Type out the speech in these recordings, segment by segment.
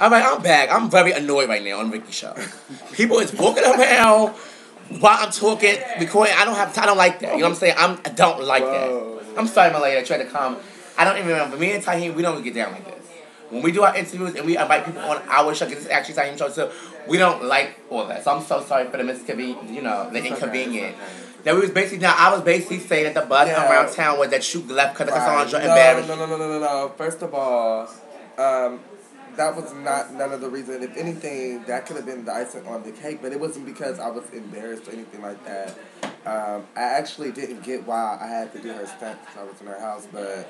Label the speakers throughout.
Speaker 1: All right, I'm back. I'm very annoyed right now on Vicky's show. People is walking around while I'm talking, recording. I don't like that. You know what I'm saying? I don't like that. I'm sorry, Maliyah. I tried to come. I don't even remember. Me and Tahim, we don't get down like this. When we do our interviews and we invite people on our show, because this is actually Tahim's show, so we don't like all that. So I'm so sorry for the misconvenience, the inconvenient. That we was basically, now I was basically saying that the buzz around town was that you left because Cassandra embarrassed.
Speaker 2: No. First of all, that was none of the reason. If anything, that could have been the icing on the cake, but it wasn't because I was embarrassed or anything like that. I actually didn't get why I had to do her stunt because I was in her house, but...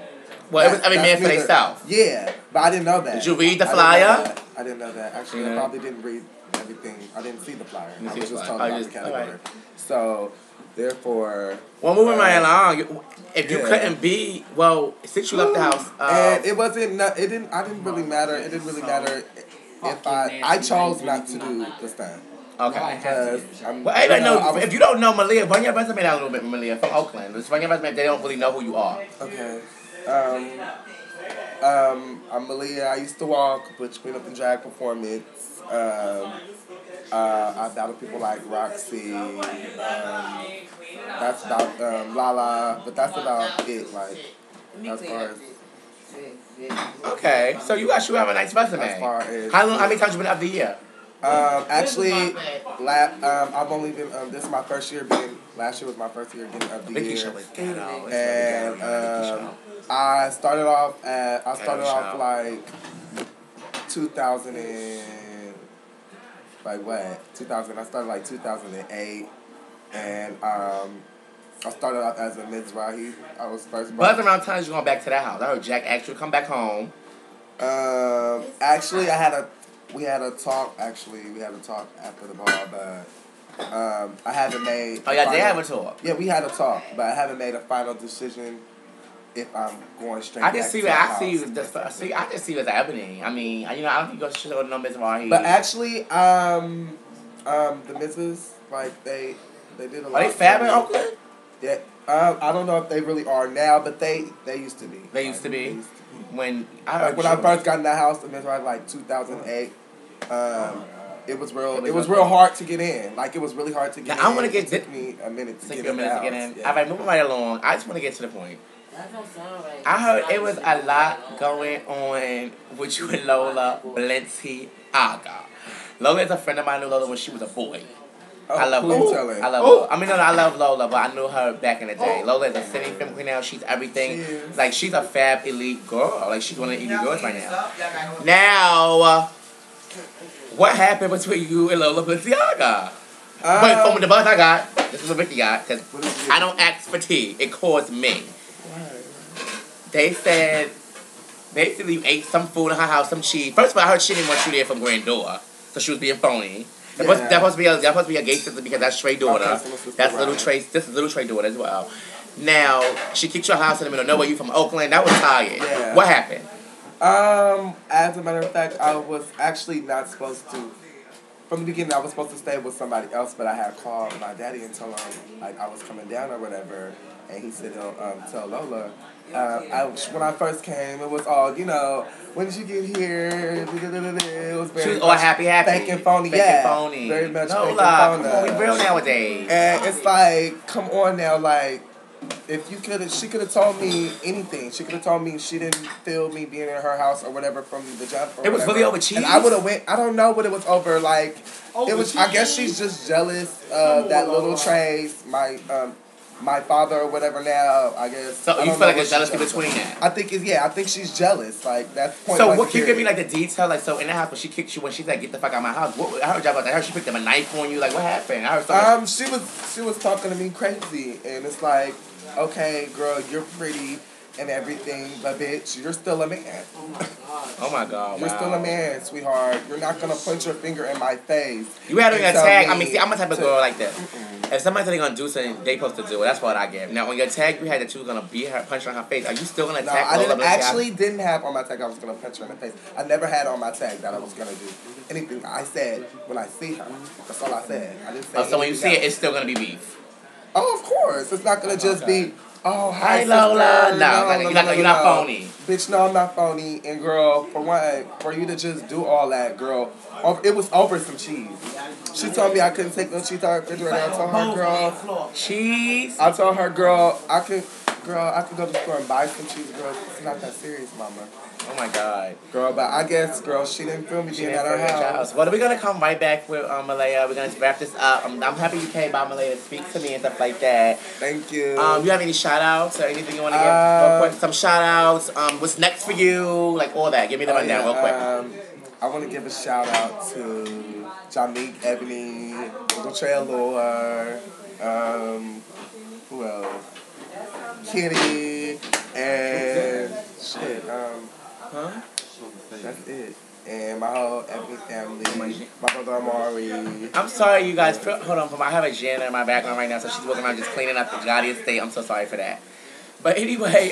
Speaker 1: Well, it was every man for themselves.
Speaker 2: Yeah, but I didn't know that.
Speaker 1: Did you read the flyer?
Speaker 2: I didn't know that. Actually, I probably didn't read everything. I didn't see the flyer. I was just told about the category. Right. So, therefore...
Speaker 1: Well, moving right along, if you couldn't be... Well, since you left the house...
Speaker 2: and it wasn't... I didn't really matter. It didn't really matter if I chose not to do the stunt.
Speaker 1: Okay.
Speaker 2: Because
Speaker 1: if you don't know Maliyah, run your resume out a little bit, Maliyah, from Oakland. Just run your resume if they don't really know who you are.
Speaker 2: Okay. I'm Maliyah. I used to walk between up and drag performance. I battled people like Roxy. That's about Lala, but that's about it. Like as far as.
Speaker 1: Okay, so you have a nice resume.
Speaker 2: As far as
Speaker 1: how many times you been up the year?
Speaker 2: Actually, I've only been. This is my first year being. Last year was my first year getting up the year. And I started off like 2000 and like what? 2000. I started like 2008, and I started off as a Mizrahi. I was first.
Speaker 1: But around times you going back to that house. I heard Jack asked you to come back home.
Speaker 2: Actually, we had a talk after the ball, but I haven't made.
Speaker 1: Oh yeah, they have a talk.
Speaker 2: Yeah, we had a talk, but I haven't made a final decision if I'm going straight.
Speaker 1: I just see what's happening. I mean, I don't think you go to show the numbers right here.
Speaker 2: But actually, the misses they did a lot.
Speaker 1: Are they fab in Oakland?
Speaker 2: Yeah, I don't know if they really are now, but they used to be.
Speaker 1: They used to be. When
Speaker 2: I first got in that house, the Miss was like 2008. It was real hard to get in. Like it was really hard to get in.
Speaker 1: I want to get.
Speaker 2: It took me a minute to get in.
Speaker 1: Yeah. All right, moving right along. I just want to get to the point.
Speaker 3: That don't sound right.
Speaker 1: I heard it was a lot going on with you and Lola Balenciaga. Lola is a friend of mine. I knew Lola when she was a boy.
Speaker 2: Oh,
Speaker 1: I love Lola. I love Lola, but I knew her back in the day. Lola is a city film queen now. She's everything. Like, she's a fab elite girl. Like, she's one of the elite girls right now. Now, what happened between you and Lola Balenciaga? Wait, from the buzz I got, this is what Vicky got, because I don't ask for tea. It calls me. They said, basically, you ate some food in her house, some cheese. First of all, I heard she didn't want you there from Grandeur, so she was being phony. That supposed to be a gay sister because that's Trey's daughter. That's little Trey. This is little Trey's daughter as well. Now she kicked your house in the middle of nowhere. You from Oakland? That was tired.
Speaker 2: Yeah.
Speaker 1: What happened?
Speaker 2: As a matter of fact, I was actually not supposed to. From the beginning, I was supposed to stay with somebody else, but I had called my daddy and told him like I was coming down or whatever, and he said, "Tell Lola." When I first came, it was all, when did you get here? It was very
Speaker 1: happy.
Speaker 2: Fake and phony.
Speaker 1: Phony.
Speaker 2: Very much
Speaker 1: no,
Speaker 2: fake and phony.
Speaker 1: Come on, we real nowadays.
Speaker 2: And it's like, come on now, like, if she could have told me anything. She could have told me she didn't feel me being in her house or whatever from the jump.
Speaker 1: It was really over cheese?
Speaker 2: And I would have went, I don't know what it was over, like, it was, I guess she's just jealous of that little Trace, my father or whatever now, I guess.
Speaker 1: So you feel like there's jealousy between that?
Speaker 2: I think she's jealous. Like, that's point.
Speaker 1: So what, can you give me like the detail? Like, so in the house when she kicked you, when she's like, "Get the fuck out of my house." I heard y'all about that. I heard she picked up a knife on you. Like, what happened? I heard
Speaker 2: she was talking to me crazy, and it's like, okay, girl, you're pretty and everything, but bitch, you're still a man.
Speaker 1: Oh my God!
Speaker 2: You're still a man, sweetheart. You're not gonna point your finger in my face.
Speaker 1: You had on your tag. I mean, see, I'm a type of girl like that. If somebody said they're gonna do something, they supposed to do it. That's what I give. Now, on your tag, you had that you were gonna beat her, punch her in her face. Are you still gonna tag?
Speaker 2: No, I didn't have on my tag I was gonna punch her in the face. I never had on my tag that I was gonna do anything. I said when I see her. That's all I said. I didn't say.
Speaker 1: So when you see it, it's still gonna be beef.
Speaker 2: Oh, of course. It's not gonna just be. Oh,
Speaker 1: Hi,
Speaker 2: hi,
Speaker 1: Lola.
Speaker 2: sister.
Speaker 1: No, you're not phony.
Speaker 2: Bitch, no, I'm not phony. And girl, for one, for you to just do all that, girl, it was over some cheese. She told me I couldn't take no cheese out of the refrigerator. I told her, girl,
Speaker 1: cheese.
Speaker 2: I told her, girl, I could go to the store and buy some cheese, girl. It's not that serious, mama.
Speaker 1: Oh my God.
Speaker 2: Girl, but I guess, girl, she didn't feel me being at her house.
Speaker 1: Well, we're gonna come right back with Maliyah. We're gonna wrap this up. I'm happy you came by, Maliyah, to speak to me and stuff like that.
Speaker 2: Thank you.
Speaker 1: You have any shout outs or anything you want to give? Real quick, some shout outs. What's next for you? Like all that. Give me the rundown real quick.
Speaker 2: I want to give a shout out to Jamique, Ebony, Uncle Trey Allure, who else? Kitty, and shit, that's it. And my whole Ebony family, my brother Amari.
Speaker 1: I'm sorry, you guys. Hold on, I have a janitor in my background right now, so she's walking around just cleaning up the Gotti estate. I'm so sorry for that. But anyway,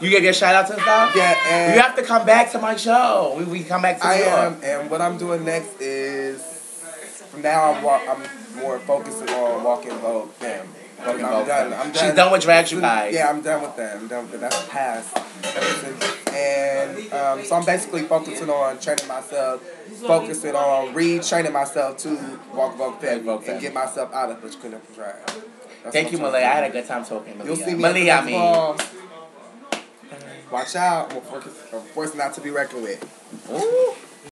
Speaker 1: you gave your shout outs and stuff?
Speaker 2: Yeah, and
Speaker 1: you have to come back to my show. We come back to
Speaker 2: New York. And what I'm doing next is, from now I'm more focusing on Walking Vogue Fam. I'm done.
Speaker 1: She's done with Drag You Guys.
Speaker 2: Yeah, I'm done with that. That's past. And so I'm basically focusing on training myself, focusing on retraining myself to Walk Vogue Fam and get myself out of the clean up drag.
Speaker 1: Thank you, Maliyah. I had a good time talking, Maliyah.
Speaker 2: You'll see me Watch out. I'm a force not to be reckoned with.
Speaker 1: Ooh.